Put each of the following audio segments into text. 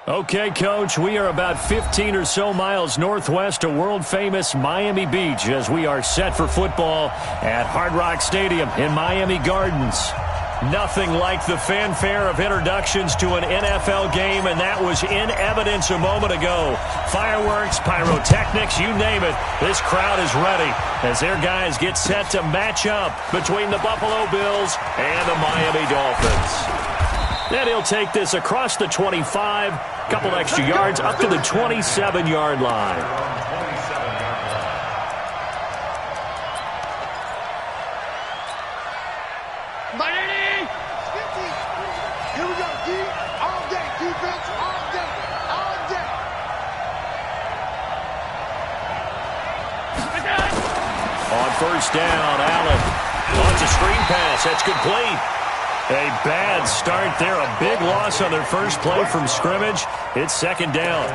Okay, Coach, we are about 15 or so miles northwest of world-famous Miami Beach as we are set for football at Hard Rock Stadium in Miami Gardens. Nothing like the fanfare of introductions to an NFL game, and that was in evidence a moment ago. Fireworks, pyrotechnics, you name it. This crowd is ready as their guys get set to match up between the Buffalo Bills and the Miami Dolphins. Then he'll take this across the 25, couple extra yards up to the 27-yard line. Here we go, D. All day, defense, all day, all day. On first down, Allen launches a screen pass. That's complete. A bad start there. A big loss on their first play from scrimmage. It's second down.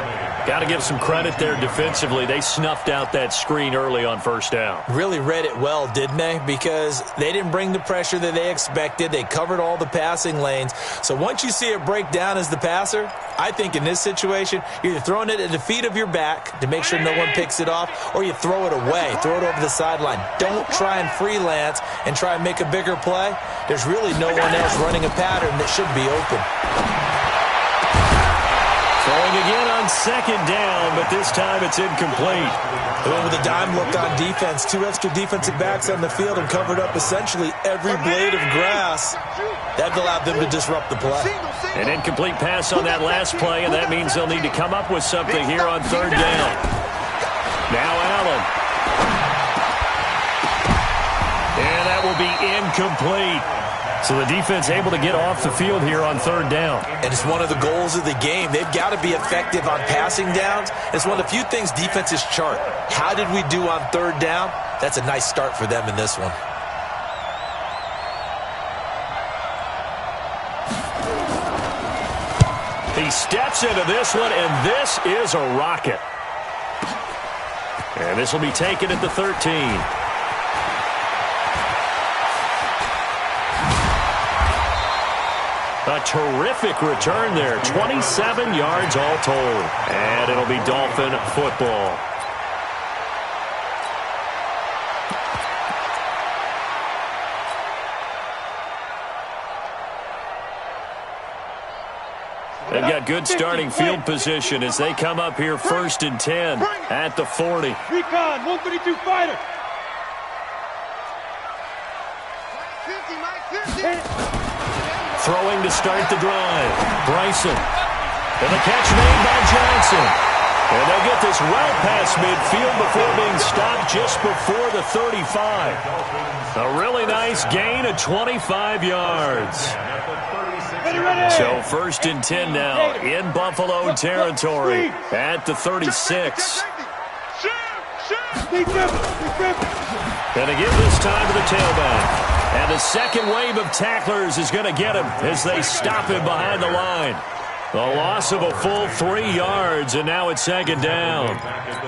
Got to give some credit there defensively. They snuffed out that screen early on first down. Really read it well, didn't they? Because they didn't bring the pressure that they expected. They covered all the passing lanes. So once you see it break down as the passer, I think in this situation, you're either throwing it at the feet of your back to make sure no one picks it off, or you throw it away, throw it over the sideline. Don't try and freelance and try and make a bigger play. There's really no one else running a pattern that should be open. Throwing again on second down, but this time it's incomplete. With a dime look on defense, two extra defensive backs on the field and covered up essentially every blade of grass. That allowed them to disrupt the play. An incomplete pass on that last play, and that means they'll need to come up with something here on third down. Now Allen. And that will be incomplete. So the defense able to get off the field here on third down. And it's one of the goals of the game. They've got to be effective on passing downs. It's one of the few things defenses chart. How did we do on third down? That's a nice start for them in this one. He steps into this one, and this is a rocket. And this will be taken at the 13. A terrific return there. 27 yards all told. And it'll be Dolphin football. They've got good starting field position as they come up here first and 10 at the 40. Recon, 132 fighter. 50, Mike, 50. Throwing to start the drive. Bryson. And the catch made by Johnson. And they'll get this well past midfield before being stopped just before the 35. A really nice gain of 25 yards. So first and 10 now in Buffalo territory at the 36. And again this time to the tailback. And the second wave of tacklers is going to get him as they stop him behind the line. A loss of a full 3 yards, and now it's second down.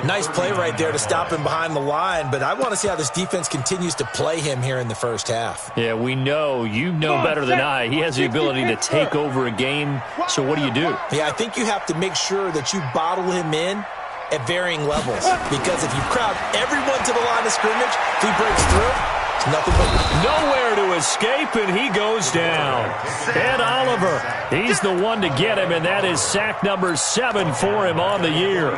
Nice play right there to stop him behind the line, but I want to see how this defense continues to play him here in the first half. Yeah, we know. You know better than I. He has the ability to take over a game, so what do? Yeah, I think you have to make sure that you bottle him in at varying levels, because if you crowd everyone to the line of scrimmage, if he breaks through, it's nothing but nowhere to escape, and he goes down. Ed Oliver, he's the one to get him, and that is sack number 7 for him on the year.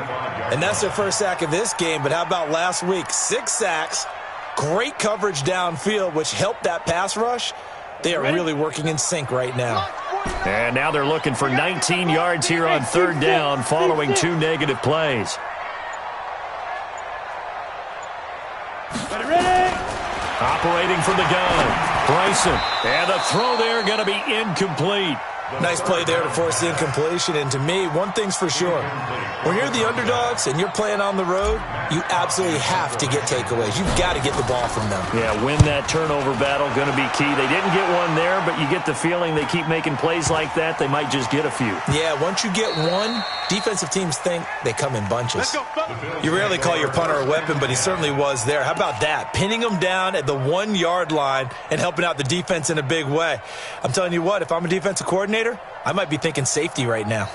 And that's their first sack of this game, but how about last week? 6 sacks, great coverage downfield, which helped that pass rush. They are really working in sync right now. And now they're looking for 19 yards here on third down following 2 negative plays. Operating from the gun, Bryson. And the throw there going to be incomplete. Nice play there to force the incompletion. And to me, one thing's for sure. When you're the underdogs and you're playing on the road, you absolutely have to get takeaways. You've got to get the ball from them. Yeah, win that turnover battle, going to be key. They didn't get one there, but you get the feeling they keep making plays like that, they might just get a few. Yeah, once you get one, defensive teams think they come in bunches. You rarely call your punter a weapon, but he certainly was there. How about that? Pinning him down at the 1-yard line and helping out the defense in a big way. I'm telling you what, if I'm a defensive coordinator, I might be thinking safety right now.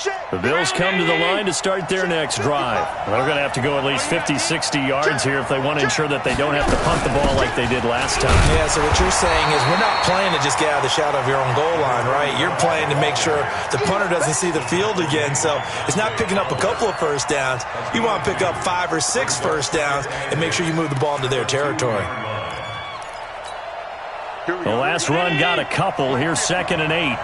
The Bills come to the line to start their next drive. They're going to have to go at least 50, 60 yards here if they want to ensure that they don't have to punt the ball like they did last time. Yeah, so what you're saying is we're not playing to just get out of the shadow of your own goal line, right? You're playing to make sure the punter doesn't see the field again. So it's not picking up a couple of first downs. You want to pick up 5 or 6 first downs and make sure you move the ball into their territory. The last run got a couple. Here's 2nd and 8.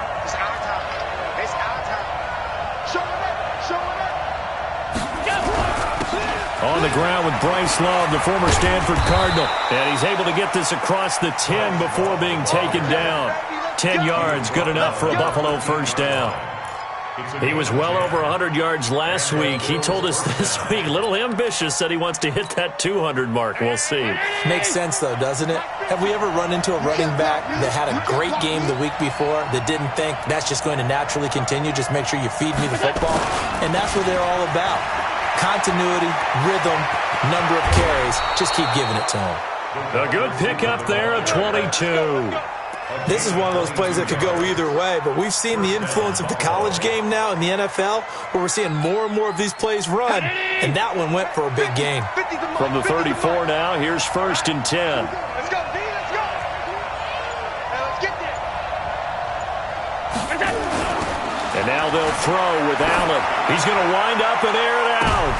On the ground with Bryce Love, the former Stanford Cardinal. And he's able to get this across the 10 before being taken down. 10 yards, good enough for a Buffalo first down. He was well over 100 yards last week. He told us this week, a little ambitious, said he wants to hit that 200 mark. We'll see. Makes sense, though, doesn't it? Have we ever run into a running back that had a great game the week before that didn't think that's just going to naturally continue? Just make sure you feed me the football. And that's what they're all about. Continuity, rhythm, number of carries. Just keep giving it to him. A good pickup there of 22. This is one of those plays that could go either way, but we've seen the influence of the college game now in the NFL, where we're seeing more and more of these plays run, and that one went for a big gain. From the 34 now, here's 1st and 10. Let's go, D, let's go. Now let's get there. And now they'll throw with Allen. He's going to wind up and air it out.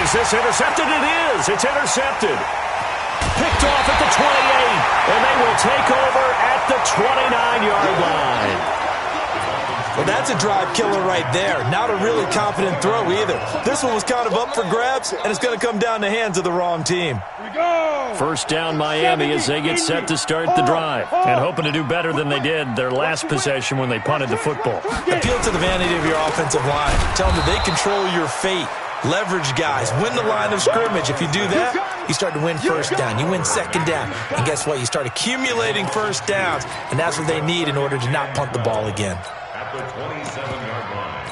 Is this intercepted? It is. It's intercepted. Picked off at the 28, and they will take over at the 29-yard line. Well, that's a drive killer right there. Not a really confident throw either. This one was kind of up for grabs, and it's going to come down the hands of the wrong team. First down Miami as they get set to start the drive, and hoping to do better than they did their last possession when they punted the football. Appeal to the vanity of your offensive line. Tell them that they control your fate. Leverage guys. Win the line of scrimmage. If you do that, you start to win first down. You win 2nd down. And guess what? You start accumulating first downs. And that's what they need in order to not punt the ball again. At the 27-yard line.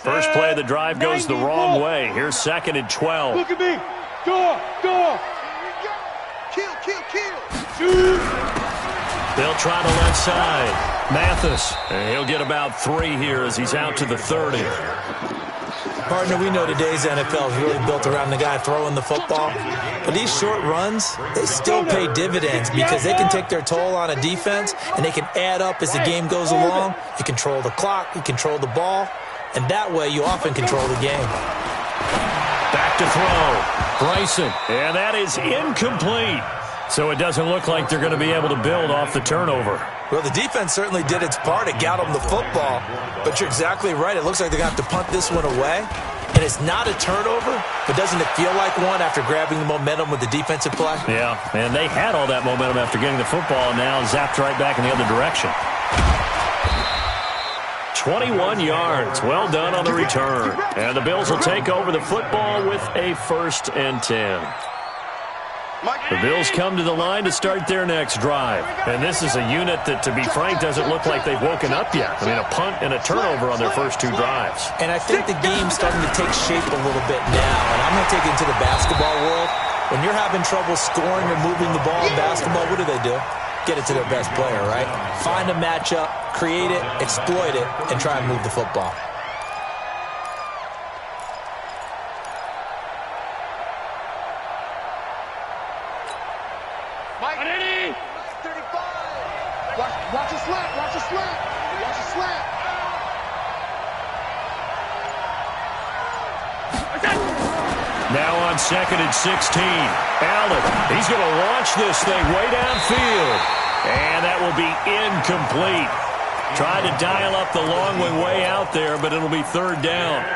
First play of the drive goes the wrong way. Here's 2nd and 12. Look at me. Go. Kill. Shoot. They'll try the left side. Mathis, and he'll get about 3 here as he's out to the 30. Partner, we know today's NFL is really built around the guy throwing the football. But these short runs, they still pay dividends because they can take their toll on a defense, and they can add up as the game goes along. You control the clock, you control the ball, and that way you often control the game. Back to throw. Bryson, and that is incomplete. So it doesn't look like they're going to be able to build off the turnover. Well, the defense certainly did its part. It got them the football. But you're exactly right. It looks like they're going to have to punt this one away. And it's not a turnover, but doesn't it feel like one after grabbing the momentum with the defensive play? Yeah, and they had all that momentum after getting the football, and now zapped right back in the other direction. 21 yards. Well done on the return. And the Bills will take over the football with a 1st and 10. The Bills come to the line to start their next drive. And this is a unit that, to be frank, doesn't look like they've woken up yet. I mean, a punt and a turnover on their first 2 drives. And I think the game's starting to take shape a little bit now. And I'm going to take it into the basketball world. When you're having trouble scoring or moving the ball in basketball, what do? Get it to their best player, right? Find a matchup, create it, exploit it, and try and move the football. Watch it slant. Now on 2nd and 16. Allen, he's going to launch this thing way downfield. And that will be incomplete. Tried to dial up the long way out there, but it'll be 3rd down.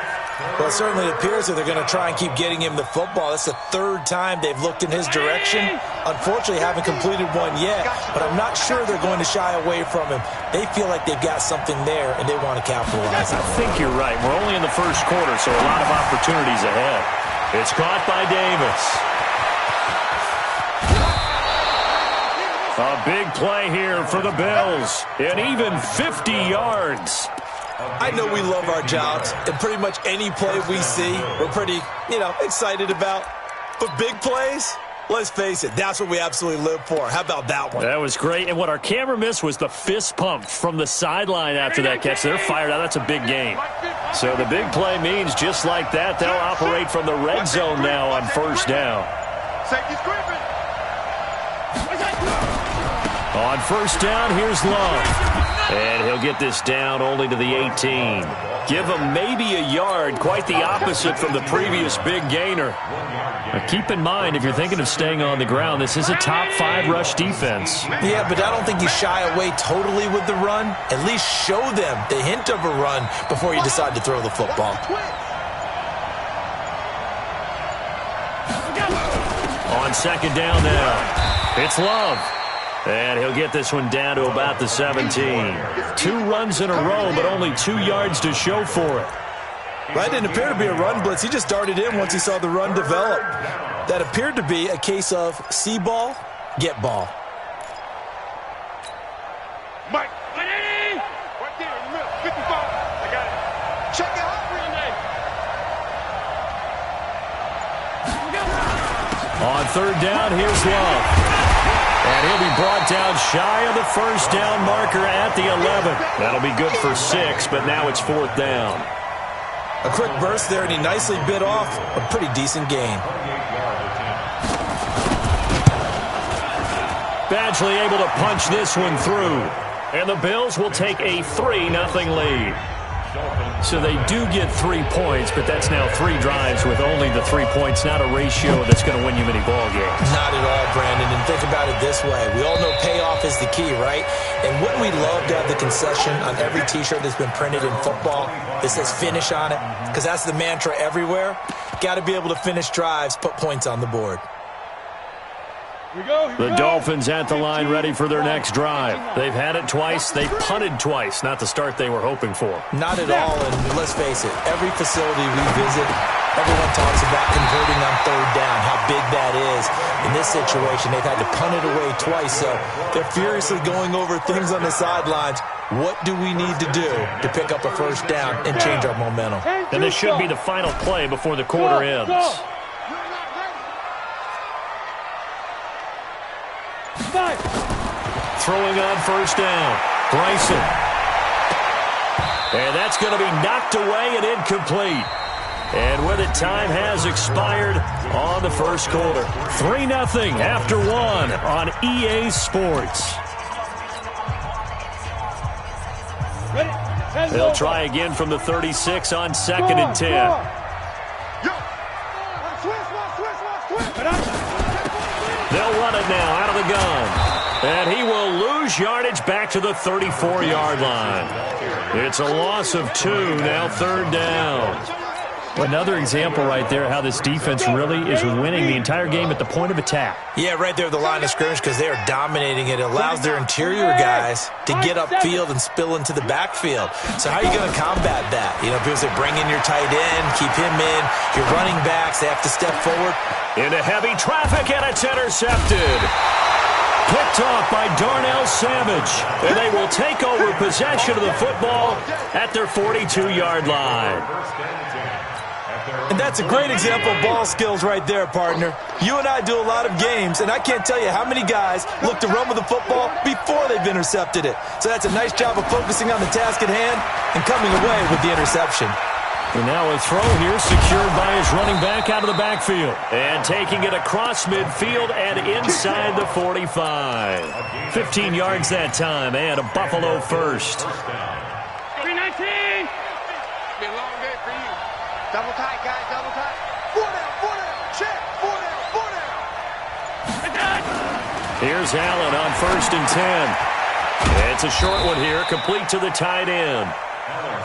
Well, it certainly appears that they're going to try and keep getting him the football. That's the 3rd time they've looked in his direction. Unfortunately, haven't completed one yet, but I'm not sure they're going to shy away from him. They feel like they've got something there, and they want to capitalize on it. I think you're right. We're only in the first quarter, so a lot of opportunities ahead. It's caught by Davis. A big play here for the Bills. And even 50 yards. I know we love our jobs, and pretty much any play we see, we're pretty, excited about. But big plays, Let's face it, that's what we absolutely live for. How about that one? That was great. And what our camera missed was the fist pump from the sideline after that catch. They're fired out. That's a big game. So the big play means just like that, they'll operate from the red zone now on first down. Safety's gripping. On first down, here's Love. And he'll get this down only to the 18. Give him maybe a yard, quite the opposite from the previous big gainer. Now keep in mind, if you're thinking of staying on the ground, this is a top 5 rush defense. Yeah, but I don't think you shy away totally with the run. At least show them the hint of a run before you decide to throw the football. On second down now, it's Love. And he'll get this one down to about the 17. 2 runs in a row, but only 2 yards to show for it. That didn't appear to be a run blitz. He just darted in once he saw the run develop. That appeared to be a case of see ball, get ball. Mike. Right there in the middle. 55. I got it. Check it out, Renee. On third down, here's Love. And he'll be brought down shy of the first down marker at the 11. That'll be good for 6, but now it's fourth down. A quick burst there, and he nicely bit off a pretty decent gain. Badgley able to punch this one through. And the Bills will take a 3-0 lead. So they do get 3 points, but that's now 3 drives with only the 3 points, not a ratio that's going to win you many ball games. Not at all, Brandon. And think about it this way. We all know payoff is the key, right? And wouldn't we love to have the concession on every T-shirt that's been printed in football that says finish on it? Because that's the mantra everywhere. Got to be able to finish drives, put points on the board. The Dolphins at the line ready for their next drive. They've had it twice. They've punted twice. Not the start they were hoping for. Not at all, and let's face it, every facility we visit, everyone talks about converting on third down, how big that is. In this situation, they've had to punt it away twice, so they're furiously going over things on the sidelines. What do we need to do to pick up a first down and change our momentum? And this should be the final play before the quarter ends. Throwing on first down, Bryson. And that's going to be knocked away and incomplete. And with it, time has expired on the first quarter. 3-0 after 1 on EA Sports. They'll try again from the 36 on 2nd and 10. They'll run it now out of the gun. And he will lose yardage back to the 34-yard line. It's a loss of 2, now third down. Another example right there how this defense really is winning the entire game at the point of attack. Yeah, right there at the line of scrimmage because they are dominating it. It allows their interior guys to get upfield and spill into the backfield. So how are you going to combat that? You know, because they bring in your tight end, keep him in. Your running backs, they have to step forward. Into heavy traffic, and it's intercepted. Picked off by Darnell Savage. And they will take over possession of the football at their 42-yard line. And that's a great example of ball skills right there, partner. You and I do a lot of games, and I can't tell you how many guys look to run with the football before they've intercepted it. So that's a nice job of focusing on the task at hand and coming away with the interception. And now a throw here secured by his running back out of the backfield. And taking it across midfield and inside the 45. 15 yards that time and a Buffalo first. 319. Be a long day for you. Double tight, guys, double tight. 4 down, check. 4 down. Here's Allen on 1st and 10. It's a short one here, complete to the tight end.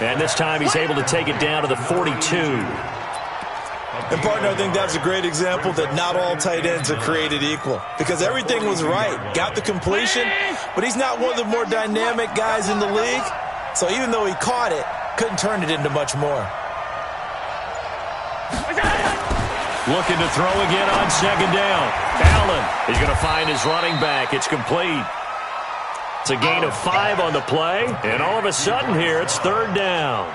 And this time he's able to take it down to the 42. And, partner, I think that's a great example that not all tight ends are created equal because everything was right. Got the completion, but he's not one of the more dynamic guys in the league. So even though he caught it, couldn't turn it into much more. Looking to throw again on 2nd down. Allen is going to find his running back. It's complete. It's a gain of 5 on the play, and all of a sudden here it's 3rd down.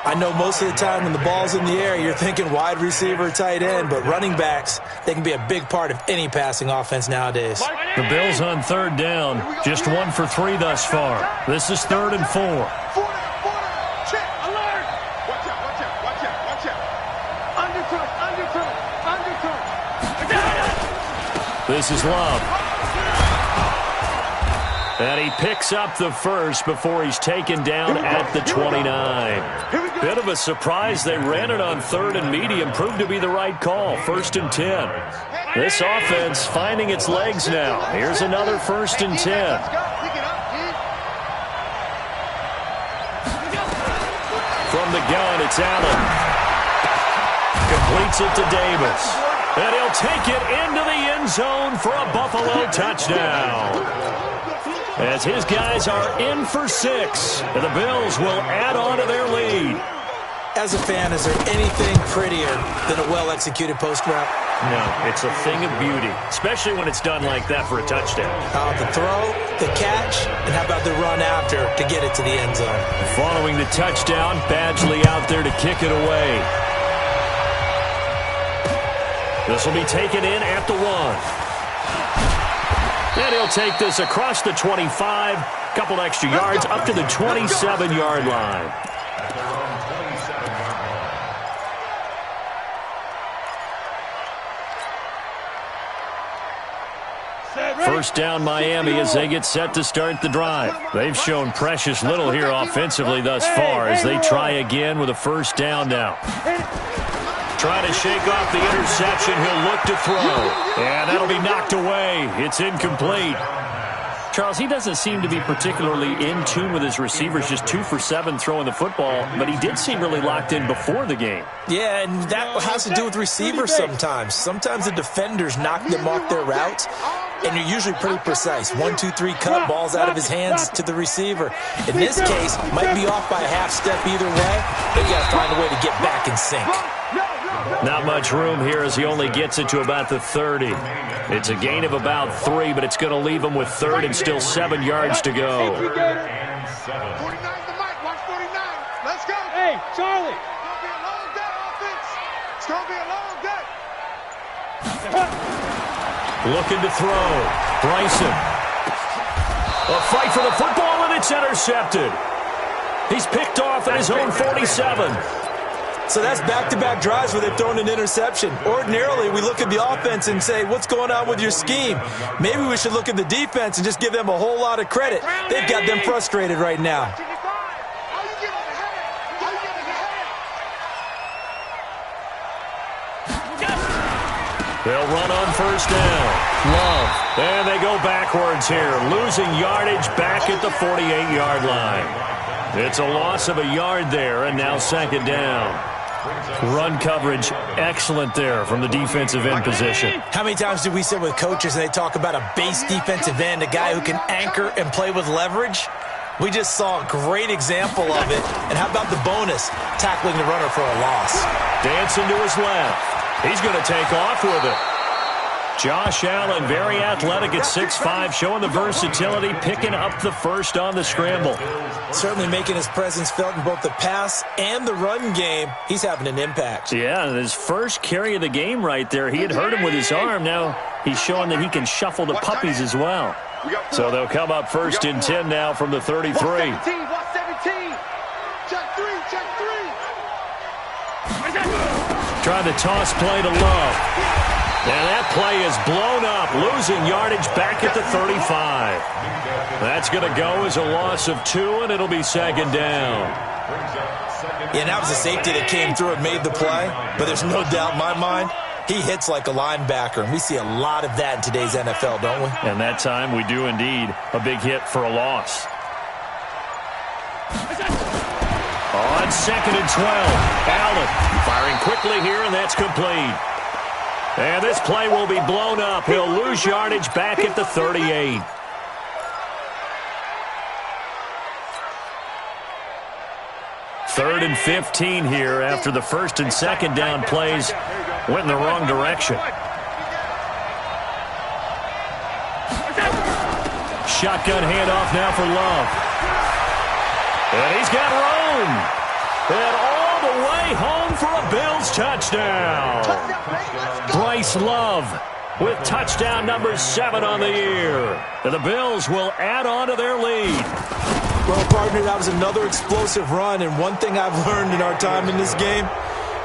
I know most of the time when the ball's in the air, you're thinking wide receiver, tight end, but running backs, they can be a big part of any passing offense nowadays. The Bills on third down, just 1 for 3 thus far. This is 3rd and 4. Check. Alert. Watch out. Undercut. This is Love. And he picks up the first before he's taken down at the 29. Bit of a surprise. They ran it on 3rd and medium. Proved to be the right call. 1st and 10. This offense finding its legs now. Here's another 1st and 10. From the gun, it's Allen. Completes it to Davis. And he'll take it into the end zone for a Buffalo touchdown. As his guys are in for 6, and the Bills will add on to their lead. As a fan, is there anything prettier than a well-executed post route? No, it's a thing of beauty, especially when it's done like that for a touchdown. The throw, the catch, and how about the run after to get it to the end zone? Following the touchdown, Badgley out there to kick it away. This will be taken in at the 1. And he'll take this across the 25, couple extra yards up to the 27-yard line. First down Miami as they get set to start the drive. They've shown precious little here offensively thus far as they try again with a first down now. Trying to shake off the interception. He'll look to throw. And that'll be knocked away. It's incomplete. Charles, he doesn't seem to be particularly in tune with his receivers, just 2 for 7 throwing the football, but he did seem really locked in before the game. Yeah, and that has to do with receivers sometimes. Sometimes the defenders knock them off their routes, and you're usually pretty precise. 1, 2, 3 cut, balls out of his hands to the receiver. In this case, might be off by a half step either way, but you got to find a way to get back in sync. Not much room here as he only gets it to about the 30. It's a gain of about 3, but it's going to leave him with 3rd and still 7 yards to go. 49's the mic. Watch 49. Let's go. Hey, Charlie. It's going to be a long day. Looking to throw. Bryson. A fight for the football, and it's intercepted. He's picked off at his own 47. So that's back-to-back drives where they've thrown an interception. Ordinarily, we look at the offense and say, what's going on with your scheme? Maybe we should look at the defense and just give them a whole lot of credit. They've got them frustrated right now. They'll run on first down. Love. And they go backwards here, losing yardage back at the 48-yard line. It's a loss of a yard there, and now 2nd down. Run coverage, excellent there from the defensive end position. How many times do we sit with coaches and they talk about a base defensive end, a guy who can anchor and play with leverage? We just saw a great example of it. And how about the bonus, tackling the runner for a loss? Dancing to his left. He's going to take off with it. Josh Allen, very athletic at 6'5", showing the versatility, picking up the first on the scramble. Certainly making his presence felt in both the pass and the run game. He's having an impact. Yeah, his first carry of the game right there. He had hurt him with his arm. Now he's showing that he can shuffle the puppies as well. So they'll come up 1st and 10 now from the 33. Watch 17. Check 3. Trying to toss play to Love. And that play is blown up, losing yardage back at the 35. That's going to go as a loss of 2, and it'll be 2nd down. Yeah, that was a safety that came through and made the play, but there's no doubt in my mind, he hits like a linebacker, and we see a lot of that in today's NFL, don't we? And that time we do indeed a big hit for a loss. On 2nd and 12, Allen firing quickly here, and that's complete. And this play will be blown up. He'll lose yardage back at the 38. Third and 15 here after the 1st and 2nd down plays went in the wrong direction. Shotgun handoff now for Love. And he's got room. And all the way home for a Bills touchdown. Bryce Love with touchdown number 7 on the year. And the Bills will add on to their lead. Well, partner, that was another explosive run, and one thing I've learned in our time in this game,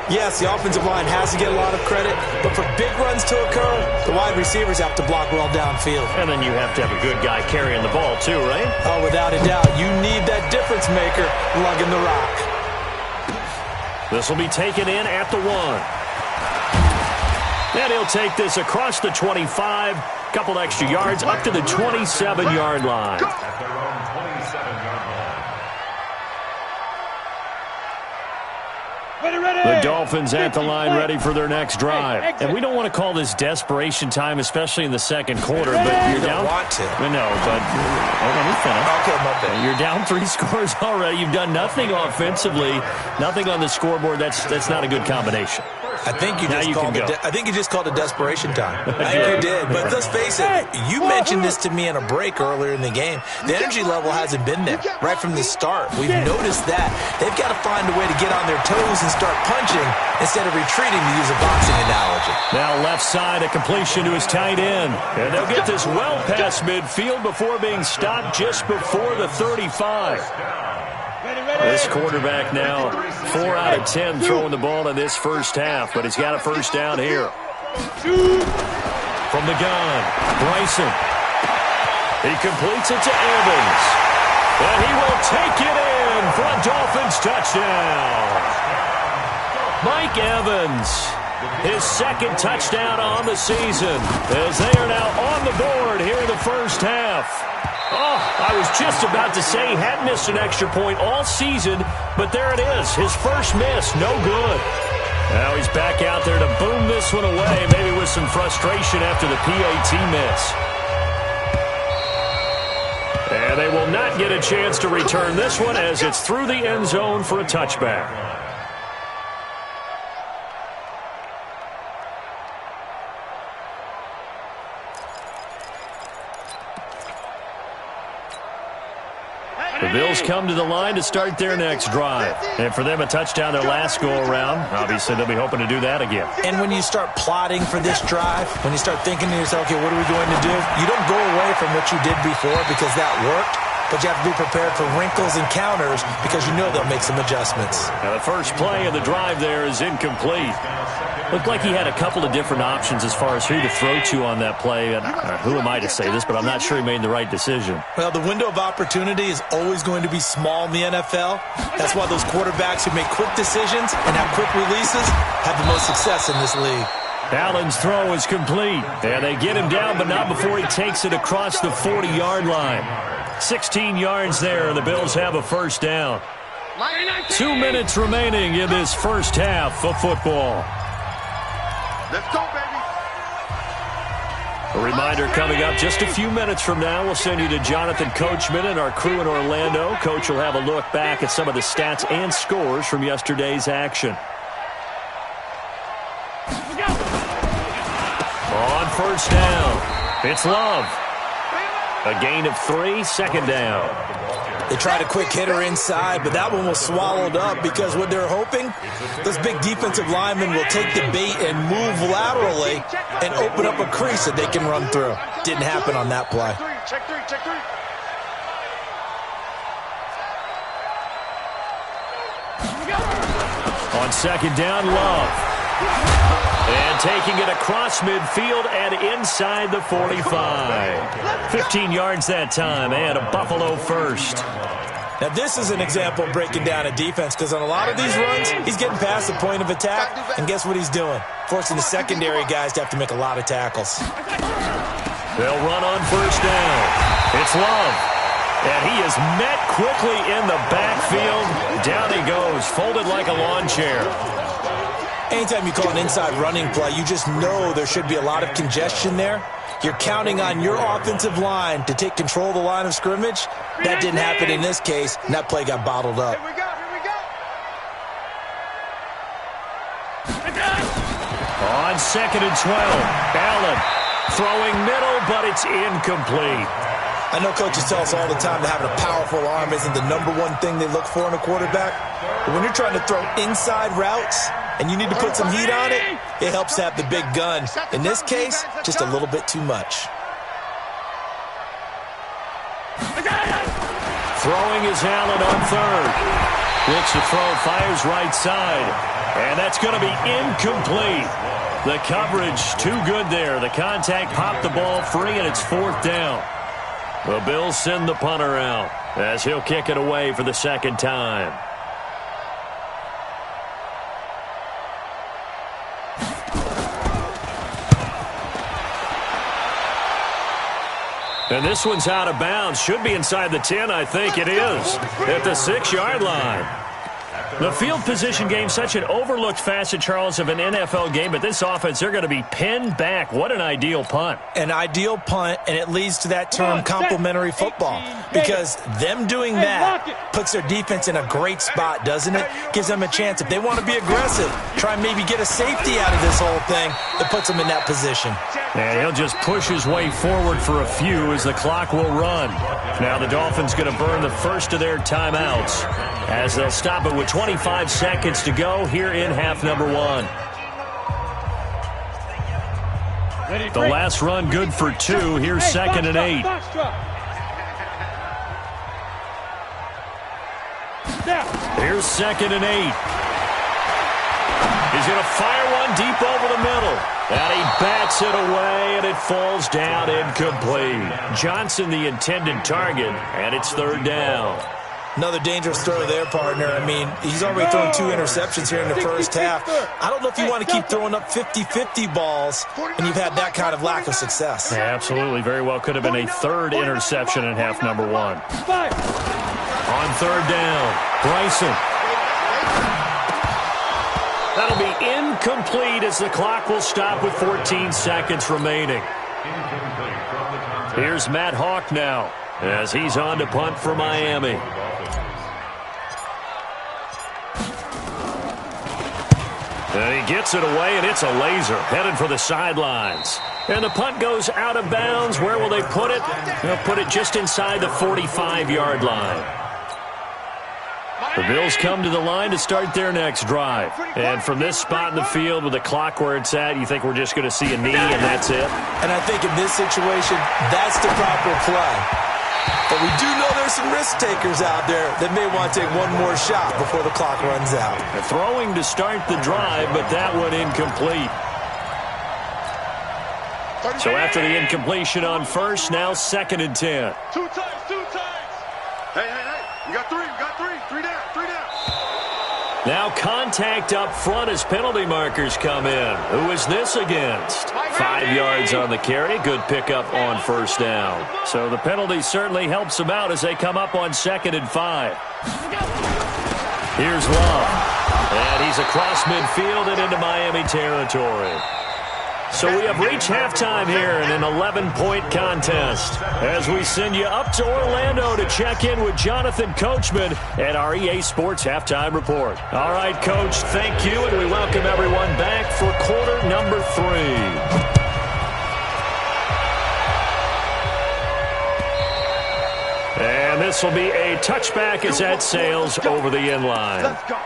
yes, the offensive line has to get a lot of credit, but for big runs to occur, the wide receivers have to block well downfield. And then you have to have a good guy carrying the ball too, right? Oh, without a doubt. You need that difference maker lugging the rock. This will be taken in at the 1. And he'll take this across the 25, couple extra yards, up to the 27-yard line. At their own 27-yard line. The Dolphins at the line ready for their next drive. And we don't want to call this desperation time, especially in the second quarter, but you're down. You don't want to. No, but let me finish. Okay, my bad. You're down 3 scores already. You've done nothing offensively, nothing on the scoreboard. That's not a good combination. I think you just called it desperation time. I think you did. But let's face it, you mentioned this to me in a break earlier in the game. The energy level hasn't been there right from the start. We've noticed that. They've got to find a way to get on their toes and start punching instead of retreating, to use a boxing analogy. Now left side, a completion to his tight end. And they'll get this well past midfield before being stopped just before the 35. This quarterback now 4 out of 10 throwing the ball in this first half, but he's got a first down here. From the gun, Bryson. He completes it to Evans. And he will take it in for a Dolphins touchdown. Mike Evans, his second touchdown on the season, as they are now on the board here in the first half. Oh, I was just about to say he hadn't missed an extra point all season, but there it is. His first miss, no good. Now he's back out there to boom this one away, maybe with some frustration after the PAT miss. And they will not get a chance to return this one as it's through the end zone for a touchback. The Bills come to the line to start their next drive. And for them, a touchdown their last go-around. Obviously, they'll be hoping to do that again. And when you start plotting for this drive, when you start thinking to yourself, okay, what are we going to do? You don't go away from what you did before because that worked, but you have to be prepared for wrinkles and counters because you know they'll make some adjustments. Now, the first play of the drive there is incomplete. Looked like he had a couple of different options as far as who to throw to on that play. And who am I to say this, but I'm not sure he made the right decision. Well, the window of opportunity is always going to be small in the NFL. That's why those quarterbacks who make quick decisions and have quick releases have the most success in this league. Allen's throw is complete. And they get him down, but not before he takes it across the 40-yard line. 16 yards there, and the Bills have a first down. 2 minutes remaining in this first half of football. Let's go, baby. A reminder coming up just a few minutes from now. We'll send you to Jonathan Coachman and our crew in Orlando. Coach will have a look back at some of the stats and scores from yesterday's action. On first down, it's Love. A gain of 3, second down. They tried a quick hitter inside, but that one was swallowed up because what they're hoping, those big defensive linemen will take the bait and move laterally and open up a crease that they can run through. Didn't happen on that play. Check three. On second down, Love. And taking it across midfield and inside the 45. 15 yards that time, and a Buffalo first. Now, this is an example of breaking down a defense because on a lot of these runs, he's getting past the point of attack, and guess what he's doing? Forcing the secondary guys to have to make a lot of tackles. They'll run on first down. It's Love. And he is met quickly in the backfield. Down he goes, folded like a lawn chair. Anytime you call an inside running play, you just know there should be a lot of congestion there. You're counting on your offensive line to take control of the line of scrimmage. That didn't happen in this case, and that play got bottled up. Here we go. On second and 12, Allen throwing middle, but it's incomplete. I know coaches tell us all the time that having a powerful arm isn't the #1 thing they look for in a quarterback. But when you're trying to throw inside routes and you need to put some heat on it, it helps to have the big gun. In this case, just a little bit too much. Throwing is Allen on third. Looks to throw, fires right side. And that's going to be incomplete. The coverage too good there. The contact popped the ball free, and it's 4th down. The Bills send the punter out as he'll kick it away for the second time. And this one's out of bounds. Should be inside the 10, I think it is, at the 6-yard line. The field position game, such an overlooked facet, Charles, of an NFL game, but this offense, they're going to be pinned back. What an ideal punt. An ideal punt, and it leads to that term complementary football, because them doing that puts their defense in a great spot, doesn't it? Gives them a chance. If they want to be aggressive, try and maybe get a safety out of this whole thing, it puts them in that position. And he'll just push his way forward for a few as the clock will run. Now the Dolphins going to burn the first of their timeouts as they'll stop it with 25 seconds to go here in half number 1. The last run good for 2. Here's 2nd and 8. Here's 2nd and 8. He's going to fire one deep over the middle. And he bats it away, and it falls down incomplete. Johnson the intended target, and it's 3rd down. Another dangerous throw there, partner. I mean, he's already thrown 2 interceptions here in the first half. I don't know if you want to keep throwing up 50-50 balls when you've had that kind of lack of success. Yeah, absolutely. Very well could have been a 3rd interception in half number 1. On 3rd down, Bryson. That'll be incomplete as the clock will stop with 14 seconds remaining. Here's Matt Hawk now as he's on to punt for Miami. And he gets it away, and it's a laser headed for the sidelines. And the punt goes out of bounds. Where will they put it? They'll put it just inside the 45-yard line. The Bills come to the line to start their next drive. And from this spot in the field with the clock where it's at, you think we're just going to see a knee and that's it? And I think in this situation, that's the proper play. But we do know there's some risk takers out there that may want to take one more shot before the clock runs out. They're throwing to start the drive, but that one incomplete. So after the incompletion on first, now 2nd and 10. 2 times, 2 times. Hey, you got 3, three down. Now contact up front as penalty markers come in. Who is this against? 5 yards on the carry. Good pickup on 1st down. So the penalty certainly helps them out as they come up on 2nd and 5. Here's Love. And he's across midfield and into Miami territory. So we have reached halftime here in an 11-point contest as we send you up to Orlando to check in with Jonathan Coachman at our EA Sports Halftime Report. All right, Coach, thank you, and we welcome everyone back for quarter number 3. And this will be a touchback as that sails over the end line. Let's go.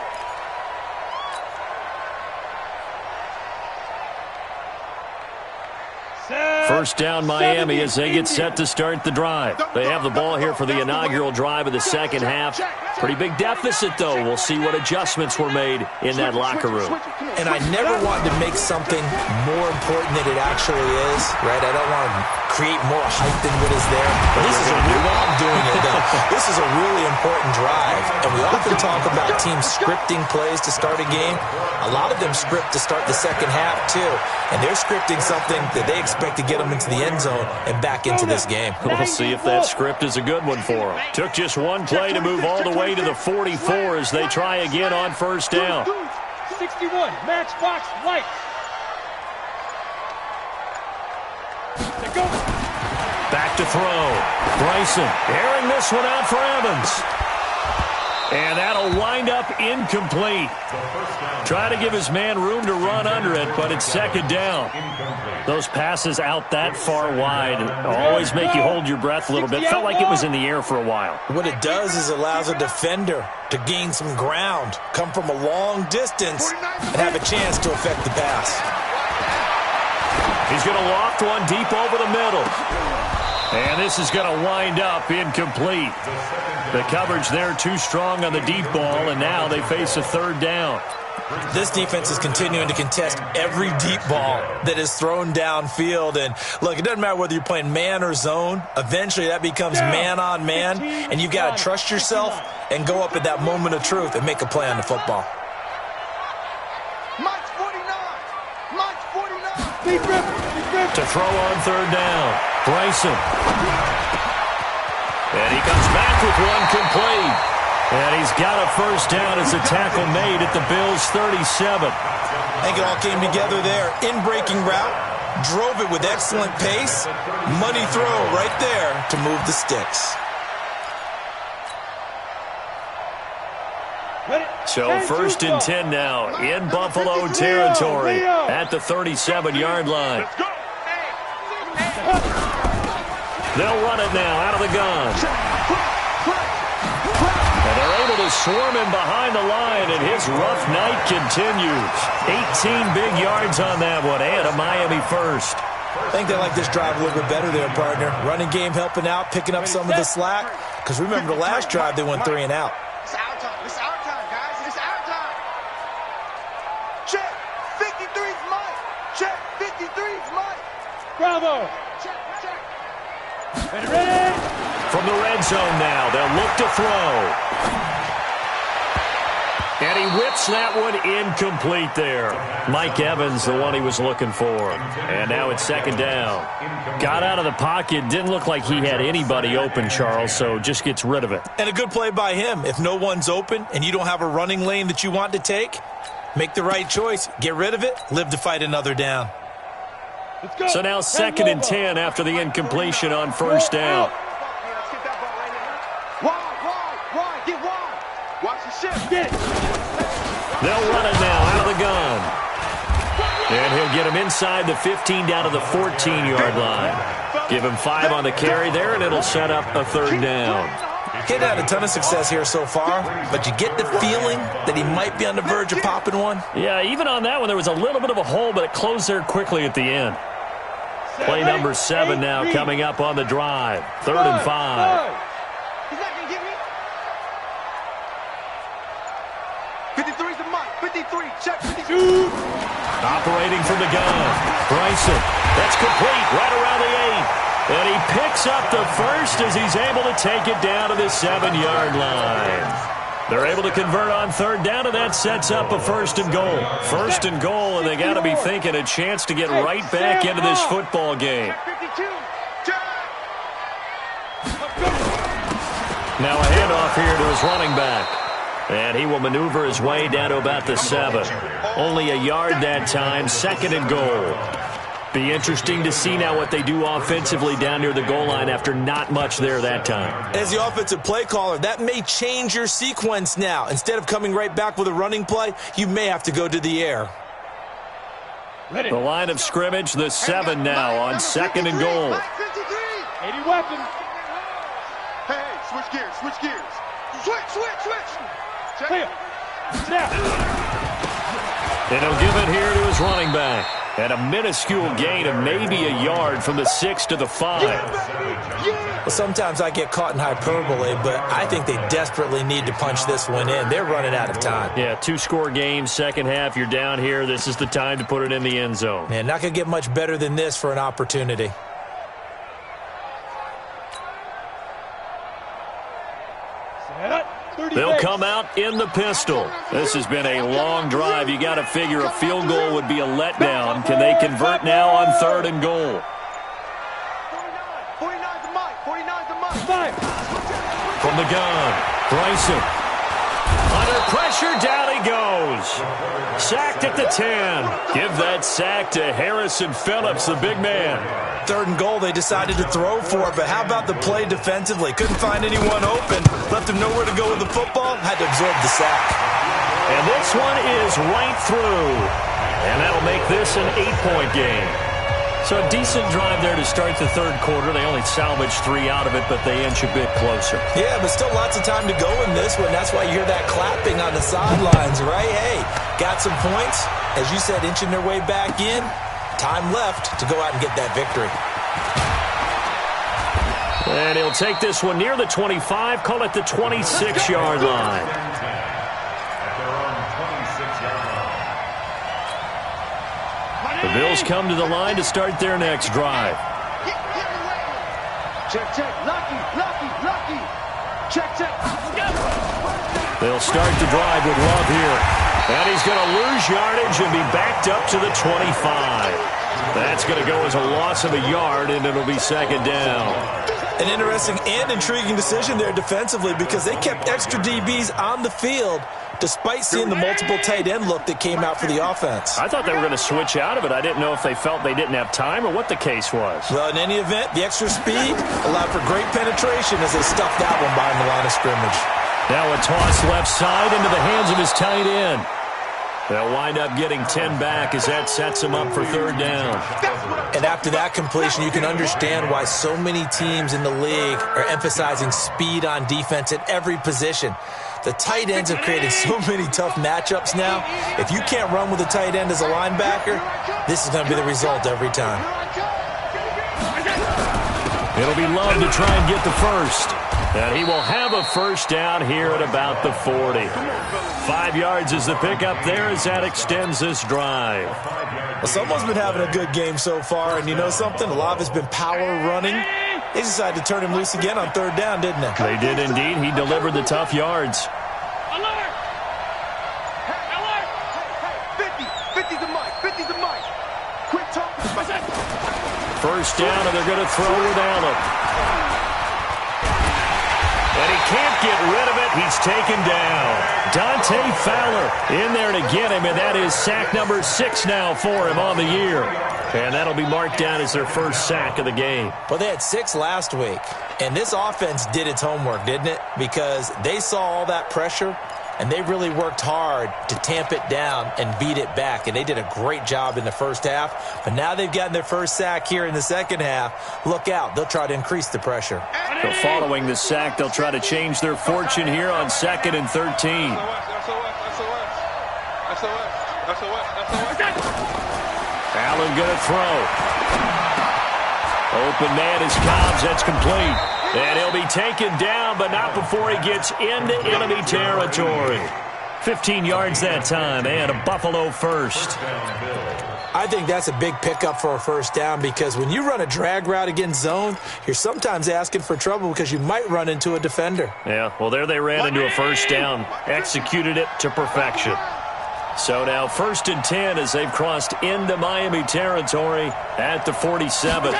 First down Miami as they get set to start the drive. They have the ball here for the inaugural drive of the second half. Pretty big deficit, though. We'll see what adjustments were made in that locker room. And I never wanted to make something more important than it actually is, right? I don't want to create more hype than what is there. But this is a real, I'm doing it, though. This is a really important drive. And we often talk about teams scripting plays to start a game. A lot of them script to start the second half, too. And they're scripting something that they expect to get them into the end zone and back into this game. We'll see if that script is a good one for them. Took just one play to move all the way to the 44 as they try again on first down. 61, matchbox light. Back to throw. Bryson airing this one out for Evans. And that'll wind up incomplete. Try to give his man room to run under it, but it's second down. Those passes out that far wide always make you hold your breath a little bit. Felt like it was in the air for a while. What it does is allows a defender to gain some ground, come from a long distance, and have a chance to affect the pass. He's going to loft one deep over the middle. And this is going to wind up incomplete. The coverage there too strong on the deep ball, and now they face a third down. This defense is continuing to contest every deep ball that is thrown downfield. And, look, it doesn't matter whether you're playing man or zone. Eventually that becomes man-on-man, and you've got to trust yourself and go up at that moment of truth and make a play on the football. Mike's 49. Mike's 49. Deep rip. To throw on third down, Bryson. And he comes back with one complete. And he's got a first down as a tackle made at the Bills' 37. I think it all came together there. In-breaking route, drove it with excellent pace. Money throw right there to move the sticks. So first and 10 now in Buffalo territory at the 37-yard line. They'll run it now out of the gun. And they're able to swarm him behind the line, and his rough night continues. 18 big yards on that one, and a Miami first. I think they like this drive a little bit better there, partner. Running game helping out, picking up some of the slack. Because remember the last drive, they went 3 and out. It's our time. It's our time, guys. It's our time. Check. 53's Mike. Check. 53's Mike. Bravo. Check. Check. Ready. From the red zone now, they'll look to throw. And he whips that one incomplete there. Mike Evans, the one he was looking for. And now it's second down. Got out of the pocket. Didn't look like he had anybody open, Charles, so just gets rid of it. And a good play by him. If no one's open and you don't have a running lane that you want to take, make the right choice. Get rid of it. Live to fight another down. Let's go. So now second and 10 after the incompletion on first down. Wide. Get wide. Watch the shift. Get it. They'll run it now out of the gun. And he'll get him inside the 15 down to the 14-yard line. Give him 5 on the carry there, and it'll set up a third down. Kid had a ton of success here so far, but you get the feeling that he might be on the verge of popping one. Yeah, even on that one, there was a little bit of a hole, but it closed there quickly at the end. Play number 7 now coming up on the drive. Third and 5. He's not going to get me. 53's the Mike. 53. Check. 52. Operating from the gun. Bryson. That's complete right around the 8. And he picks up the first as he's able to take it down to the 7-yard line. They're able to convert on third down, and that sets up a first and goal. First and goal, and they got to be thinking a chance to get right back into this football game. 52. Now a handoff here to his running back. And he will maneuver his way down to about the 7. Only a yard that time, second and goal. Be interesting to see now what they do offensively down near the goal line after not much there that time. As the offensive play caller, that may change your sequence now. Instead of coming right back with a running play, you may have to go to the air. Ready. The line of scrimmage, the 7 now on second and goal. 80 weapons. Hey, switch gears. Switch. Clear. Snap. And he'll give it here to his running back. And a minuscule gain of maybe a yard from the 6 to the 5. Well, sometimes I get caught in hyperbole, but I think they desperately need to punch this one in. They're running out of time. Yeah, 2-score game, second half, you're down here. This is the time to put it in the end zone. Man, not going to get much better than this for an opportunity. They'll come out in the pistol. This has been a long drive. You got to figure a field goal would be a letdown. Can they convert now on third and goal? 49's the Mike. From the gun, Bryson. Under pressure, down he goes. Sacked at the 10. Give that sack to Harrison Phillips, the big man. 3rd and goal, they decided to throw for it, but how about the play defensively? Couldn't find anyone open. Left him nowhere to go with the football. Had to absorb the sack. And this one is right through. And that'll make this an 8-point game. So a decent drive there to start the 3rd quarter. They only salvaged 3 out of it, but they inch a bit closer. Yeah, but still lots of time to go in this one. That's why you hear that clapping on the sidelines, right? Hey, got some points. As you said, inching their way back in. Time left to go out and get that victory. And he'll take this one near the 25, call it the 26-yard line. The Bills come to the line to start their next drive. Check, check. Lucky. Check, check. They'll start the drive with Love here. And he's going to lose yardage and be backed up to the 25. That's going to go as a loss of a yard, and it'll be 2nd down. An interesting and intriguing decision there defensively because they kept extra DBs on the field despite seeing the multiple tight end look that came out for the offense. I thought they were going to switch out of it. I didn't know if they felt they didn't have time or what the case was. Well, in any event, the extra speed allowed for great penetration as they stuffed that one behind the line of scrimmage. Now a toss left side into the hands of his tight end. They'll wind up getting 10 back as that sets him up for 3rd down. And after that completion, you can understand why so many teams in the league are emphasizing speed on defense at every position. The tight ends have created so many tough matchups now. If you can't run with a tight end as a linebacker, this is going to be the result every time. It'll be Love to try and get the first. And he will have a 1st down here at about the 40. 5 yards is the pickup there as that extends this drive. Well, someone's been having a good game so far, and you know something? A lot has been power running. They decided to turn him loose again on 3rd down, didn't they? They did indeed. He delivered the tough yards. Alert! Alert! Hey, 50 the mic. 50 the mic. Quit talking. 1st down, and they're going to throw with Allen. And he can't get rid of it. He's taken down. Dante Fowler in there to get him, and that is sack number 6 now for him on the year. And that'll be marked down as their 1st sack of the game. Well, they had 6 last week, and this offense did its homework, didn't it? Because they saw all that pressure, and they really worked hard to tamp it down and beat it back. And they did a great job in the 1st half. But now they've gotten their 1st sack here in the 2nd half. Look out. They'll try to increase the pressure. So following the sack, they'll try to change their fortune here on 2nd and 13. Allen going to throw. Open man is Cobbs. That's complete. And he'll be taken down, but not before he gets into enemy territory. 15 yards that time, and a Buffalo 1st. I think that's a big pickup for a 1st down because when you run a drag route against zone, you're sometimes asking for trouble because you might run into a defender. Yeah, well, there they ran into a 1st down. Executed it to perfection. So now 1st and 10 as they've crossed into Miami territory at the 47.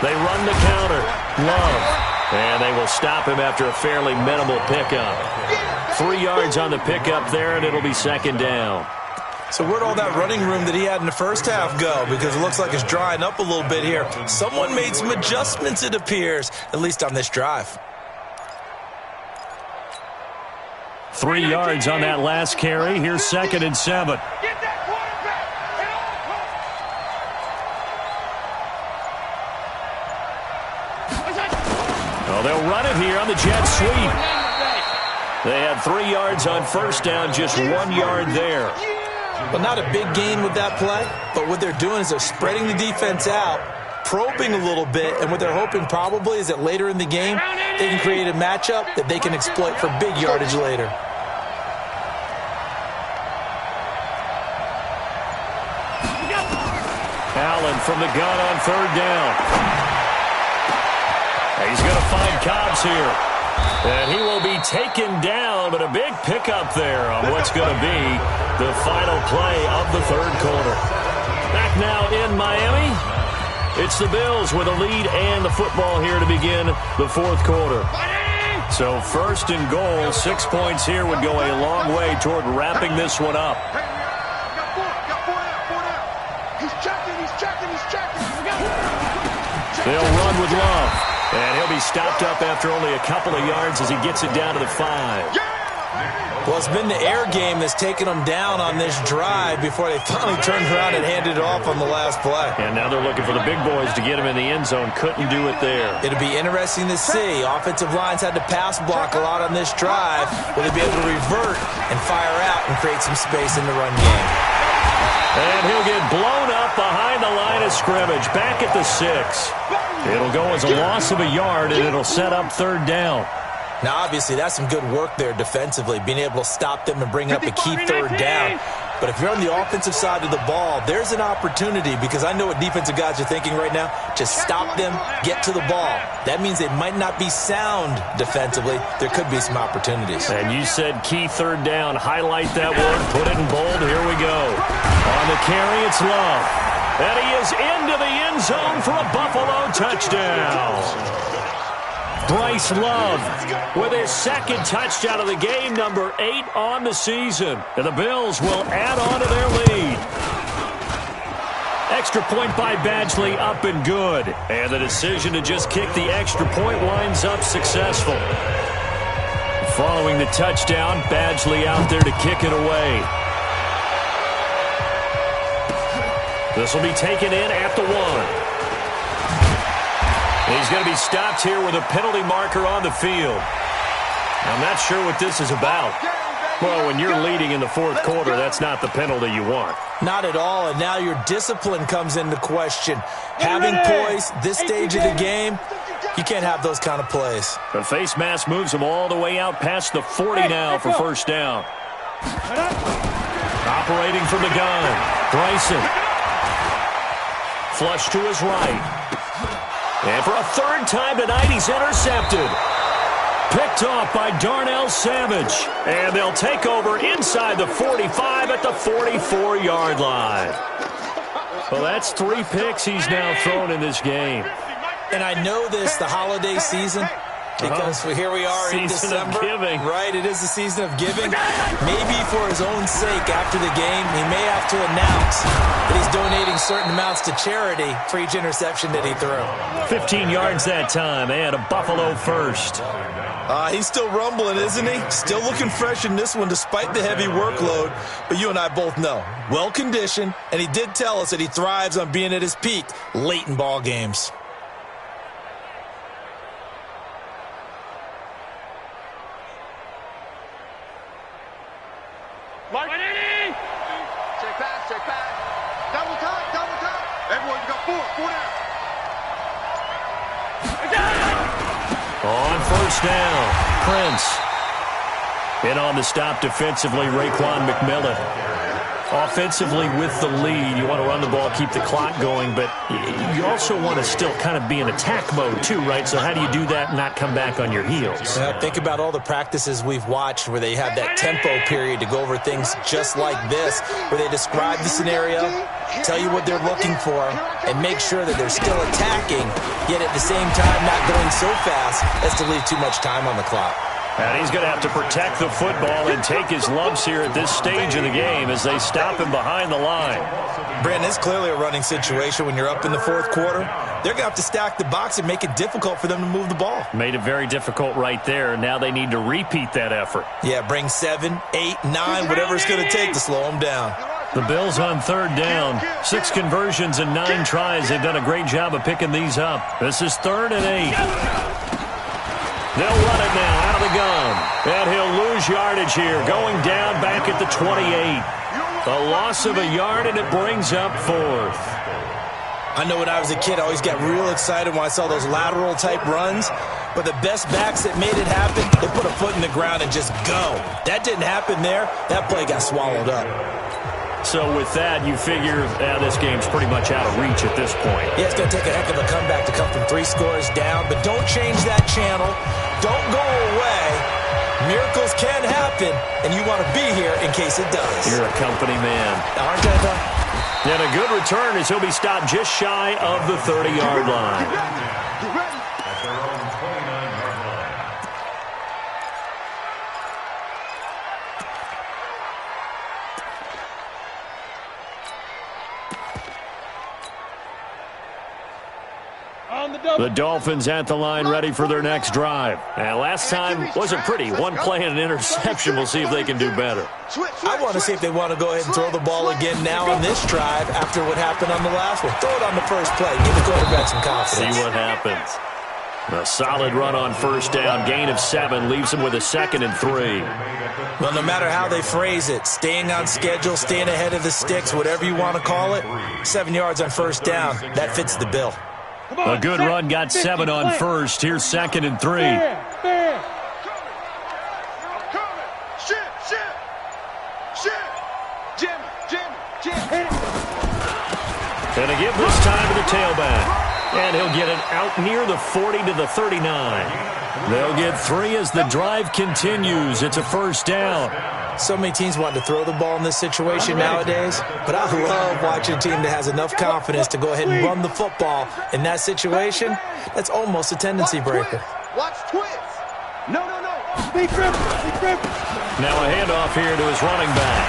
They run the counter. Love. And they will stop him after a fairly minimal pickup. 3 yards on the pickup there, and it'll be 2nd down. So where'd all that running room that he had in the 1st half go? Because it looks like it's drying up a little bit here. Someone made some adjustments, it appears, at least on this drive. 3 yards on that last carry. Here's 2nd and 7. Get that quarterback! Oh, they'll run it here on the jet sweep. They had 3 yards on 1st down, just 1 yard there. Well, not a big gain with that play, but what they're doing is they're spreading the defense out, probing a little bit, and what they're hoping probably is that later in the game, they can create a matchup that they can exploit for big yardage later. Allen from the gun on 3rd down. He's going to find Cobbs here. And he will be taken down, but a big pickup there on what's going to be the final play of the 3rd quarter. Back now in Miami, it's the Bills with a lead and the football here to begin the 4th quarter. So first and goal, 6 points here would go a long way toward wrapping this one up. They'll run with Love. And he'll be stopped up after only a couple of yards as he gets it down to the 5. Well, it's been the air game that's taken them down on this drive before they finally turned around and handed it off on the last play. And now they're looking for the big boys to get him in the end zone. Couldn't do it there. It'll be interesting to see. Offensive lines had to pass block a lot on this drive. Will they be able to revert and fire out and create some space in the run game? And he'll get blown up behind the line of scrimmage, back at the 6. It'll go as a loss of a yard, and it'll set up third down. Now, obviously, that's some good work there defensively, being able to stop them and bring up a key third down. But if you're on the offensive side of the ball, there's an opportunity, because I know what defensive guys are thinking right now. Just stop them, get to the ball. That means they might not be sound defensively. There could be some opportunities. And you said key third down. Highlight that word. Put it in bold. Here we go. On the carry, it's Love. And he is into the end zone for a Buffalo touchdown. Bryce Love with his second touchdown of the game, number 8 on the season. And the Bills will add on to their lead. Extra point by Badgley, up and good. And the decision to just kick the extra point winds up successful. Following the touchdown, Badgley out there to kick it away. This will be taken in at the 1. He's going to be stopped here with a penalty marker on the field. I'm not sure what this is about. Well, when you're leading in the fourth quarter, that's not the penalty you want. Not at all, and now your discipline comes into question. Having poise, this stage of the game, you can't have those kind of plays. The face mask moves him all the way out past the 40 now for first down. Operating from the gun, Bryson. Flush to his right. And for a third time tonight, he's intercepted. Picked off by Darnell Savage. And they'll take over inside the 45 at the 44-yard line. Well, that's 3 picks he's now thrown in this game. And I know this, the holiday season, because here we are in December. Giving. Right, it is the season of giving. Maybe for his own sake after the game, he may have to announce that he's donating certain amounts to charity for each interception that he threw. 15 yards that time, and a Buffalo first. He's still rumbling, isn't he? Still looking fresh in this one despite the heavy workload. But you and I both know, well-conditioned, and he did tell us that he thrives on being at his peak late in ball games. Check back. Double time. Everyone, you got 4 down. On first down, Prince. And on the stop defensively, Raekwon McMillan. Offensively with the lead, you want to run the ball, keep the clock going, but you also want to still kind of be in attack mode too, right? So how do you do that and not come back on your heels? Think about all the practices we've watched where they have that tempo period to go over things just like this, where they describe the scenario, tell you what they're looking for, and make sure that they're still attacking, yet at the same time not going so fast as to leave too much time on the clock. And he's going to have to protect the football and take his lumps here at this stage of the game as they stop him behind the line. Brandon, it's clearly a running situation when you're up in the fourth quarter. They're going to have to stack the box and make it difficult for them to move the ball. Made it very difficult right there. Now they need to repeat that effort. Yeah, bring 7, 8, 9, whatever it's going to take to slow them down. The Bills on third down. 6 conversions and 9 tries. They've done a great job of picking these up. This is 3rd and 8. They'll run it now out of the gun. And he'll lose yardage here. Going down back at the 28. A loss of a yard, and it brings up 4th. I know when I was a kid, I always got real excited when I saw those lateral-type runs. But the best backs that made it happen, they put a foot in the ground and just go. That didn't happen there. That play got swallowed up. So with that, you figure this game's pretty much out of reach at this point. Yeah, it's going to take a heck of a comeback to come from 3 scores down. But don't change that channel. Don't go away. Miracles can happen, and you want to be here in case it does. You're a company man. Aren't I, though? And a good return as he'll be stopped just shy of the 30-yard line. The Dolphins at the line ready for their next drive. And last time wasn't pretty. One play and an interception. We'll see if they can do better. I want to see if they want to go ahead and throw the ball again now on this drive after what happened on the last one. Throw it on the first play. Give the quarterback some confidence. See what happens. A solid run on first down. Gain of 7 leaves them with a 2nd and 3. Well, no matter how they phrase it, staying on schedule, staying ahead of the sticks, whatever you want to call it, 7 yards on first down, that fits the bill. A good run got 7 on first. Here's 2nd and 3. And a give this time to the tailback. And he'll get it out near the 40 to the 39. They'll get 3 as the drive continues. It's a first down. So many teams want to throw the ball in this situation nowadays, but I love watching a team that has enough confidence to go ahead and run the football. In that situation, that's almost a tendency breaker. Watch twist. No. Big dribble. Now a handoff here to his running back.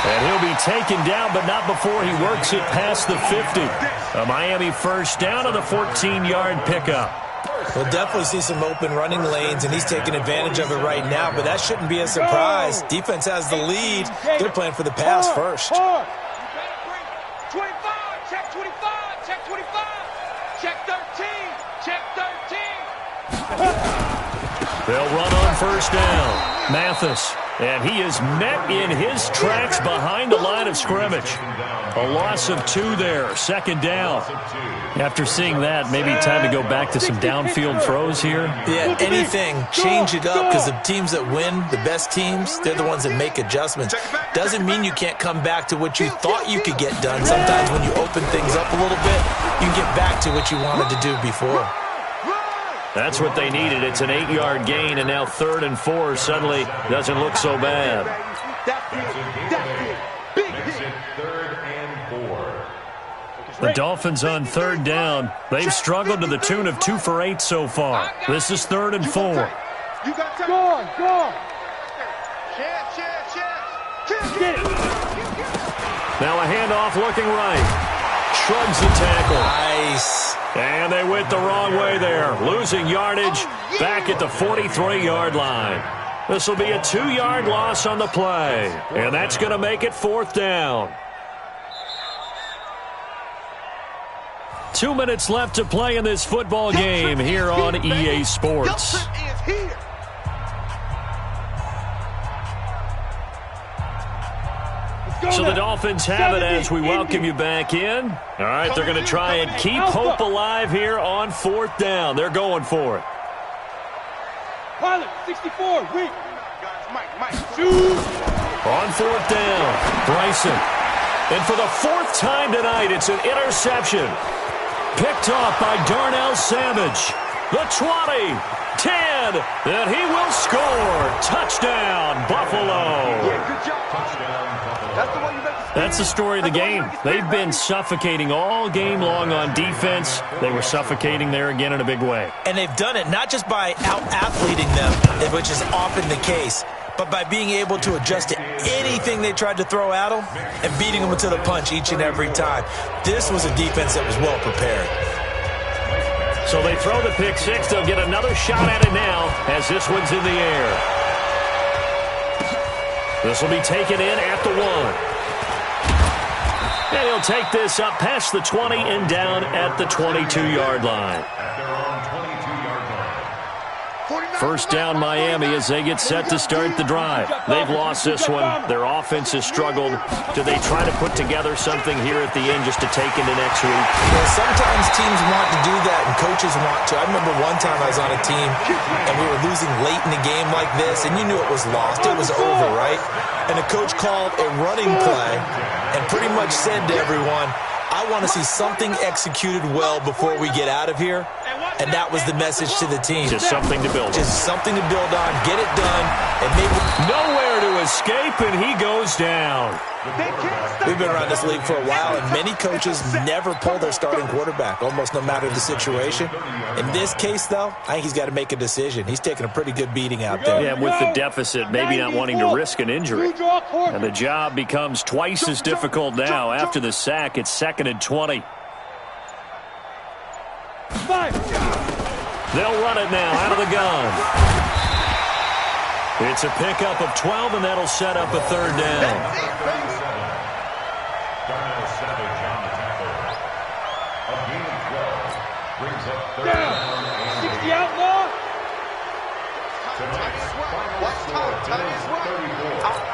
And he'll be taken down, but not before he works it past the 50. A Miami first down on the 14-yard pickup. We'll definitely see some open running lanes, and he's taking advantage of it right now, but that shouldn't be a surprise. Defense has the lead. They're playing for the pass first. 25, check 25, check 25, check 13, check 13. They'll run on first down. Mathis. And he is met in his tracks behind the line of scrimmage. A loss of 2 there. 2nd down. After seeing that, maybe time to go back to some downfield throws here. Yeah, anything. Change it up, because the teams that win, the best teams, they're the ones that make adjustments. Doesn't mean you can't come back to what you thought you could get done. Sometimes when you open things up a little bit, you can get back to what you wanted to do before. That's what they needed. It's an 8-yard gain, and now 3rd and 4 suddenly doesn't look so bad. The Dolphins on 3rd down. They've struggled to the tune of 2 for 8 so far. This is 3rd and 4. Go on. Now a handoff looking right. Shrugs the tackle. Nice. And they went the wrong way there. Losing yardage back at the 43-yard line. This will be a 2-yard loss on the play. And that's going to make it 4th down. 2 minutes left to play in this football game here on EA Sports. So the Dolphins have it as we welcome you back in. All right, they're going to try and keep hope alive here on 4th down. They're going for it. Pilot, 64, weak. On 4th down, Bryson. And for the 4th time tonight, it's an interception. Picked off by Darnell Savage. The 20, 10, and he will score. Touchdown, Buffalo. Good job. That's the story of the game. They've been suffocating all game long on defense. They were suffocating there again in a big way. And they've done it not just by out-athleting them, which is often the case, but by being able to adjust to anything they tried to throw at them and beating them to the punch each and every time. This was a defense that was well prepared. So they throw the pick 6. They'll get another shot at it now as this one's in the air. This will be taken in at the 1. And he'll take this up past the 20 and down at the 22-yard line. First down Miami as they get set to start the drive. They've lost this one. Their offense has struggled. Do they try to put together something here at the end just to take into next week? Well, sometimes teams want to do that and coaches want to. I remember one time I was on a team and we were losing late in the game like this, and you knew it was lost. It was over, right? And the coach called a running play and pretty much said to everyone, I want to see something executed well before we get out of here. And that was the message to the team. Just something to build on. Just something to build on, get it done, and maybe nowhere to escape, and he goes down. We've been around this league for a while, and many coaches never pull their starting quarterback, almost no matter the situation. In this case, though, I think he's got to make a decision. He's taking a pretty good beating out there. Yeah, with the deficit, maybe not wanting to risk an injury. And the job becomes twice as difficult now. After the sack, it's 2nd and 20. 5. They'll run it now out of the gun. It's a pickup of 12, and that'll set up a third down. Darnell Savage on the tackle. A gain of 12 brings up third Down. down and 60 outlaw. tonight's final score, Bills 34,